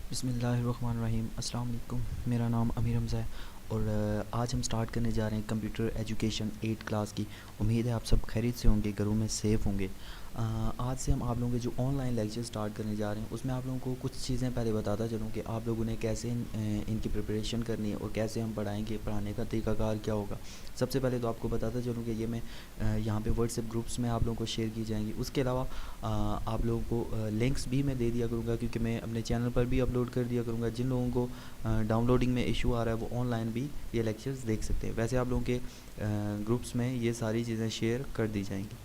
बिस्मिल्लाहिर्रहमानिर्रहीम। अस्सलाम वालेकुम। मेरा नाम अमीर हमज़ा है और आज हम स्टार्ट करने जा रहे हैं कंप्यूटर एजुकेशन 8 क्लास की। उम्मीद है आप सब खैरियत से होंगे, घरों में सेफ़ होंगे। आज से हम आप लोगों के जो ऑनलाइन लेक्चर स्टार्ट करने जा रहे हैं उसमें आप लोगों को कुछ चीज़ें पहले बताता चलूँ कि आप लोगों ने कैसे इनकी प्रिपरेशन करनी है और कैसे हम पढ़ाएंगे, पढ़ाने का तरीकाकार क्या होगा। सबसे पहले तो आपको बताता चलूँ कि ये मैं यहाँ पे व्हाट्सएप ग्रुप्स में आप लोगों को शेयर की जाएंगी। उसके अलावा आप लोगों को लिंक्स भी मैं दे दिया करूँगा, क्योंकि मैं अपने चैनल पर भी अपलोड कर दिया करूँगा। जिन लोगों को डाउनलोडिंग में इशू आ रहा है वो ऑनलाइन भी ये लेक्चर्स देख सकते हैं। वैसे आप लोगों के ग्रुप्स में ये सारी चीज़ें शेयर कर दी जाएंगी,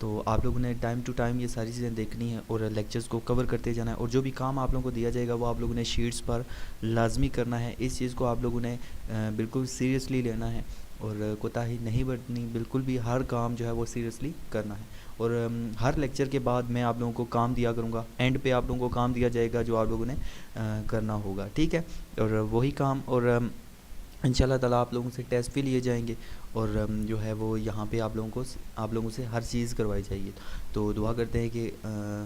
तो आप लोगों ने टाइम टू टाइम ये सारी चीज़ें देखनी है और लेक्चर्स को कवर करते जाना है। और जो भी काम आप लोगों को दिया जाएगा वो आप लोगों ने शीट्स पर लाजमी करना है। इस चीज़ को आप लोगों ने बिल्कुल सीरियसली लेना है और कोताही नहीं बरतनी, बिल्कुल भी हर काम जो है वो सीरियसली करना है। और हर लेक्चर के बाद मैं आप लोगों को काम दिया करूँगा, एंड पे आप लोगों को काम दिया जाएगा जो आप लोगों ने करना होगा, ठीक है। और वही काम और इंशाल्लाह ताला आप लोगों से टेस्ट भी लिए जाएंगे और जो है वो यहाँ पे आप लोगों से हर चीज़ करवाई जाएगी। तो दुआ करते हैं कि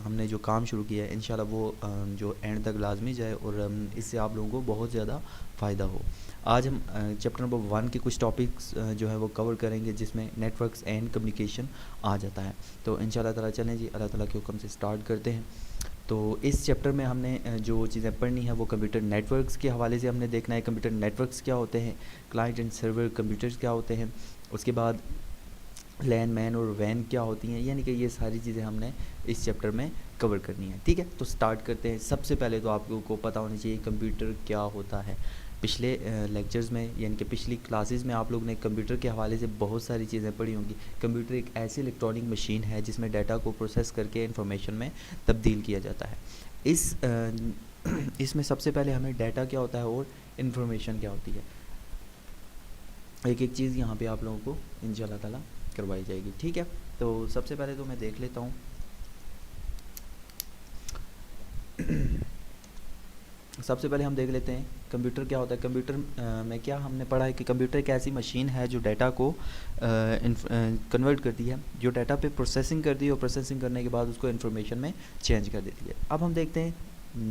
हमने जो काम शुरू किया है इंशाल्लाह वो जो एंड तक लाजमी जाए और इससे आप लोगों को बहुत ज़्यादा फ़ायदा हो। आज हम चैप्टर नंबर 1 के कुछ टॉपिक्स जो है वो कवर करेंगे, जिसमें नेटवर्क्स एंड कम्युनिकेशन आ जाता है। तो इंशाल्लाह ताला चलें जी, अल्लाह ताला के हुक्म से स्टार्ट करते हैं। तो इस चैप्टर में हमने जो चीज़ें पढ़नी है वो कंप्यूटर नेटवर्क्स के हवाले से हमने देखना है। कंप्यूटर नेटवर्क्स क्या होते हैं, क्लाइंट एंड सर्वर कंप्यूटर्स क्या होते हैं, उसके बाद लैन मैन और वैन क्या होती हैं, यानी कि ये सारी चीज़ें हमने इस चैप्टर में कवर करनी है, ठीक है। तो स्टार्ट करते हैं। सबसे पहले तो आप लोगों को पता होना चाहिए कंप्यूटर क्या होता है। पिछले लेक्चर्स में यानी कि पिछली क्लासेस में आप लोग ने कंप्यूटर के हवाले से बहुत सारी चीज़ें पढ़ी होंगी। कंप्यूटर एक ऐसी इलेक्ट्रॉनिक मशीन है जिसमें डाटा को प्रोसेस करके इंफॉर्मेशन में तब्दील किया जाता है। इसमें सबसे पहले हमें डाटा क्या होता है और इन्फॉर्मेशन क्या होती है, एक एक चीज़ यहाँ पे आप लोगों को इंशाल्लाह ताला करवाई जाएगी, ठीक है। तो सबसे पहले तो मैं देख लेता हूँ सबसे पहले हम देख लेते हैं कंप्यूटर क्या होता है। कंप्यूटर में क्या हमने पढ़ा है कि कंप्यूटर एक ऐसी मशीन है जो डाटा को कन्वर्ट करती है, जो डाटा पे प्रोसेसिंग करती है और प्रोसेसिंग करने के बाद उसको इन्फॉर्मेशन में चेंज कर देती है। अब हम देखते हैं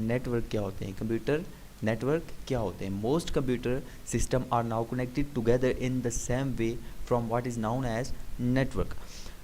नेटवर्क क्या होते हैं, कंप्यूटर नेटवर्क क्या होते हैं। Most computer system are now connected together in the same way from what is known as network.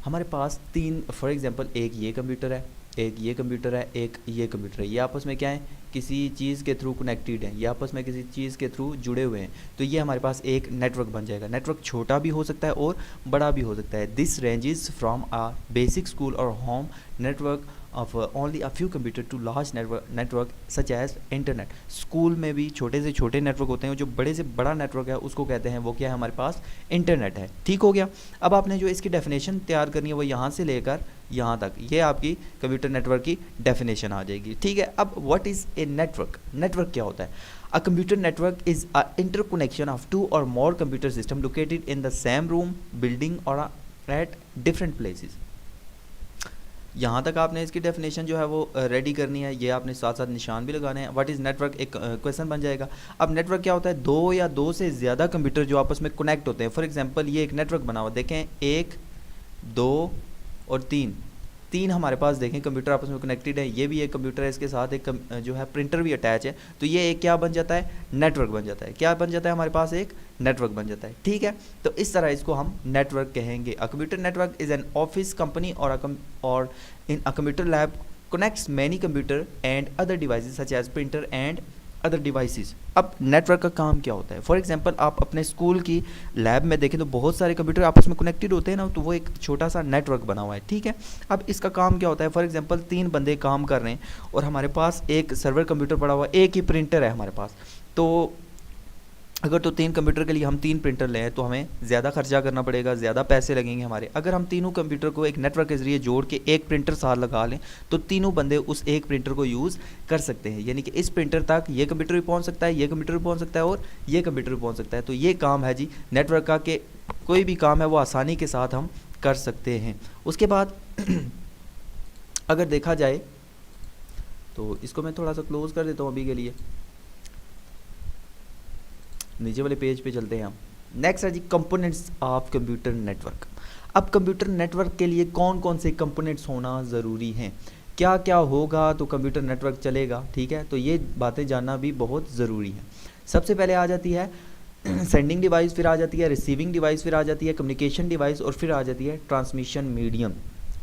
हमारे पास तीन, फॉर एग्जांपल एक ये कंप्यूटर है, एक ये कंप्यूटर है, एक ये कंप्यूटर है। ये आपस में क्या है, किसी चीज़ के थ्रू कनेक्टेड हैं, ये आपस में किसी चीज़ के थ्रू जुड़े हुए हैं। तो ये हमारे पास एक नेटवर्क बन जाएगा। नेटवर्क छोटा भी हो सकता है और बड़ा भी हो सकता है। This ranges from a basic school or home network of only a few computer to large network such as internet. School में भी छोटे से छोटे नेटवर्क होते हैं, जो बड़े से बड़ा नेटवर्क है उसको कहते हैं, वो क्या है हमारे पास, इंटरनेट है, ठीक हो गया। अब आपने जो इसकी डेफिनेशन तैयार करनी है वो यहाँ से लेकर यहाँ तक, ये आपकी कंप्यूटर नेटवर्क की डेफिनेशन आ जाएगी, ठीक है। अब what is a network, network क्या होता है। A computer network is a interconnection of two or more computer system located in the same room, building or at different places. यहाँ तक आपने इसकी डेफिनेशन जो है वो रेडी करनी है, ये आपने साथ साथ निशान भी लगाने हैं। व्हाट इज़ नेटवर्क, एक क्वेश्चन बन जाएगा। अब नेटवर्क क्या होता है, दो या दो से ज़्यादा कंप्यूटर जो आपस में कनेक्ट होते हैं। फॉर एग्जांपल ये एक नेटवर्क बना हुआ, देखें 1 2 और 3, तीन हमारे पास देखें कंप्यूटर आपस में कनेक्टेड है। ये भी एक कंप्यूटर है, इसके साथ एक जो है प्रिंटर भी अटैच है। तो ये एक क्या बन जाता है, नेटवर्क बन जाता है। क्या बन जाता है हमारे पास, एक नेटवर्क बन जाता है, ठीक है। तो इस तरह इसको हम नेटवर्क कहेंगे। A computer network is an office company or in a computer lab connects many computer and other devices such as printer and other devices. अब नेटवर्क का काम क्या होता है, फॉर एग्जांपल आप अपने स्कूल की लैब में देखें तो बहुत सारे कंप्यूटर आपस में कनेक्टेड होते हैं ना, तो वो एक छोटा सा नेटवर्क बना हुआ है, ठीक है। अब इसका काम क्या होता है, फॉर एग्जांपल 3 बंदे काम कर रहे हैं और हमारे पास एक सर्वर कंप्यूटर पड़ा हुआ है, एक ही प्रिंटर है हमारे पास। तो अगर तो 3 कंप्यूटर के लिए हम 3 प्रिंटर लें तो हमें ज़्यादा खर्चा करना पड़ेगा, ज़्यादा पैसे लगेंगे हमारे। अगर हम तीनों कंप्यूटर को एक नेटवर्क के ज़रिए जोड़ के एक प्रिंटर साथ लगा लें तो तीनों बंदे उस एक प्रिंटर को यूज़ कर सकते हैं, यानी कि इस प्रिंटर तक ये कंप्यूटर भी पहुंच सकता है, ये कंप्यूटर भी पहुंच सकता है और ये कंप्यूटर भी पहुंच सकता है। तो ये काम है जी नेटवर्क का, कि कोई भी काम है वो आसानी के साथ हम कर सकते हैं। उसके बाद अगर देखा जाए तो इसको मैं थोड़ा सा क्लोज कर देता हूँ अभी के लिए, नीचे वाले पेज पे चलते हैं हम। नेक्स्ट है जी कंपोनेंट्स ऑफ कंप्यूटर नेटवर्क। अब कंप्यूटर नेटवर्क के लिए कौन कौन से कंपोनेंट्स होना ज़रूरी हैं। क्या क्या होगा तो कंप्यूटर नेटवर्क चलेगा, ठीक है। तो ये बातें जानना भी बहुत ज़रूरी है। सबसे पहले आ जाती है सेंडिंग डिवाइस, फिर आ जाती है रिसीविंग डिवाइस, फिर आ जाती है कम्युनिकेशन डिवाइस और फिर आ जाती है ट्रांसमिशन मीडियम।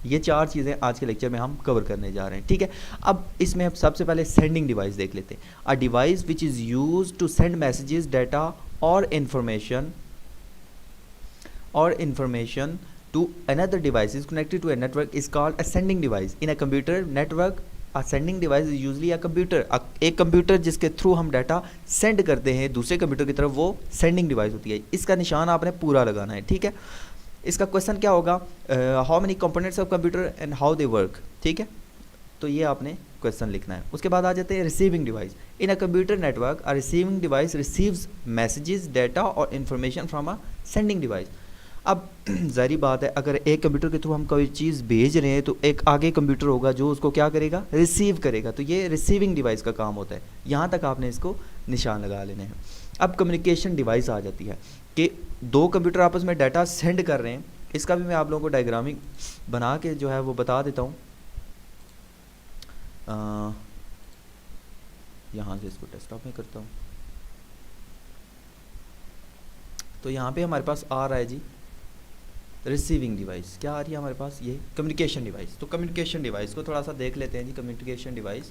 ये 4 चीज़ें आज के लेक्चर में हम कवर करने जा रहे हैं, ठीक है। अब इसमें अब सबसे पहले सेंडिंग डिवाइस देख लेते हैं। A device which is used to send messages, data और information to another device is connected to a network is called a sending device. In a computer network, a sending device is usually a computer. एक computer जिसके through हम data send करते हैं दूसरे computer की तरफ, वो सेंडिंग डिवाइस होती है। इसका निशान आपने पूरा लगाना है, ठीक है। इसका क्वेश्चन क्या होगा, how many components of computer and how they work, ठीक है। तो ये आपने क्वेश्चन लिखना है। उसके बाद आ जाते हैं receiving device. In a computer network a receiving device receives messages, data or information from a sending device. अब ज़ाहिर बात है, अगर एक कंप्यूटर के थ्रू हम कोई चीज़ भेज रहे हैं तो एक आगे कंप्यूटर होगा जो उसको क्या करेगा, रिसीव करेगा। तो ये रिसीविंग डिवाइस का काम होता है। यहाँ तक आपने इसको निशान लगा लेने हैं। अब कम्युनिकेशन डिवाइस आ जाती है कि 2 कंप्यूटर आपस में डाटा सेंड कर रहे हैं। इसका भी मैं आप लोगों को डायग्रामिंग बना के जो है वो बता देता हूँ। यहाँ से इसको डेस्कटॉप में करता हूँ। तो यहाँ पे हमारे पास आ रहा है जी रिसीविंग डिवाइस। क्या आ रही है हमारे पास, ये कम्युनिकेशन डिवाइस। तो कम्युनिकेशन डिवाइस को थोड़ा सा देख लेते हैं जी। कम्युनिकेशन डिवाइस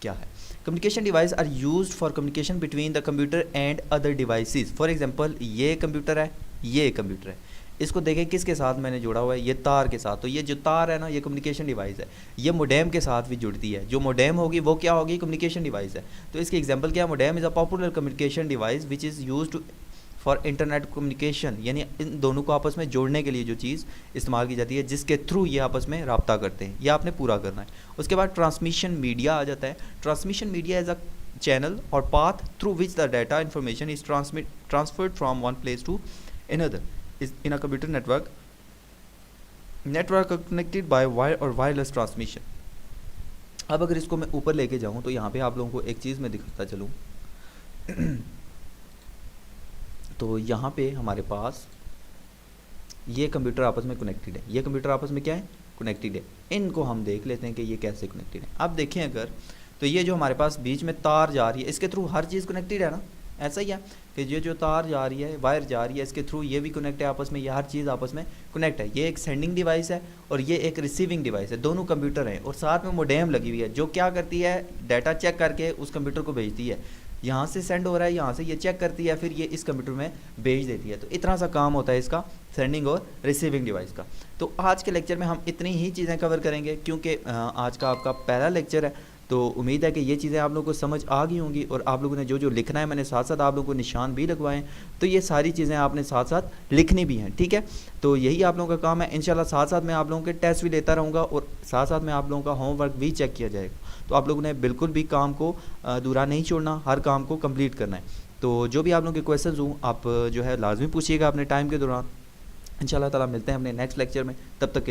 क्या है? Communication device are used for communication between the computer and other devices. For example, ये कंप्यूटर है, ये कंप्यूटर है, इसको देखें किसके साथ मैंने जोड़ा हुआ है, ये तार के साथ। तो ये जो तार है ना, ये कम्युनिकेशन डिवाइस है। ये मोडेम के साथ भी जुड़ती है। जो मोडेम होगी वो क्या होगी, कम्युनिकेशन डिवाइस है। तो इसकी एग्जांपल क्या है, modem is a popular communication device which is used to for internet communication, यानी इन दोनों को आपस में जोड़ने के लिए जो चीज़ इस्तेमाल की जाती है, जिसके थ्रू ये आपस में रब्ता करते हैं। ये आपने पूरा करना है। उसके बाद ट्रांसमिशन मीडिया आ जाता है। Transmission media is a channel or path through which the data information is transferred from one place to another in a computer network connected by wire or wireless transmission. अब अगर इसको मैं ऊपर लेके जाऊँ तो यहाँ पे आप लोगों को एक चीज़ मैं दिखाता चलूँ। तो यहाँ पे हमारे पास ये कंप्यूटर आपस में कनेक्टेड है। ये कंप्यूटर आपस में क्या है, कनेक्टेड है। इनको हम देख लेते हैं कि ये कैसे कनेक्टेड है। अब देखें अगर, तो ये जो हमारे पास बीच में तार जा रही है, इसके थ्रू हर चीज़ कनेक्टेड है ना। ऐसा ही है कि ये जो तार जा रही है, वायर जा रही है, इसके थ्रू ये भी कनेक्ट है आपस में। ये हर चीज़ आपस में कनेक्ट है। ये एक सेंडिंग डिवाइस है और ये एक रिसीविंग डिवाइस है। दोनों कंप्यूटर हैं और साथ में मोडेम लगी हुई है, जो क्या करती है, डाटा चेक करके उस कंप्यूटर को भेजती है। यहाँ से सेंड हो रहा है, यहाँ से ये चेक करती है, फिर ये इस कंप्यूटर में भेज देती है। तो इतना सा काम होता है इसका, सेंडिंग और रिसीविंग डिवाइस का। तो आज के लेक्चर में हम इतनी ही चीज़ें कवर करेंगे, क्योंकि आज का आपका पहला लेक्चर है। तो उम्मीद है कि ये चीज़ें आप लोगों को समझ आ गई होंगी और आप लोगों ने जो जो लिखना है, मैंने साथ साथ आप लोगों को निशान भी लगवाएं। तो ये सारी चीज़ें आपने साथ साथ लिखनी भी हैं, ठीक है। तो यही आप लोगों का काम है। इंशाल्लाह साथ साथ मैं आप लोगों के टेस्ट भी लेता रहूँगा और साथ साथ में आप लोगों का होमवर्क भी चेक किया जाएगा। तो आप लोगों ने बिल्कुल भी काम को अधूरा नहीं छोड़ना, हर काम को कंप्लीट करना है। तो जो भी आप लोगों के क्वेश्चंस हों, आप जो है लाजमी पूछिएगा अपने टाइम के दौरान। इंशाल्लाह ताला मिलते हैं अपने नेक्स्ट लेक्चर में। तब तक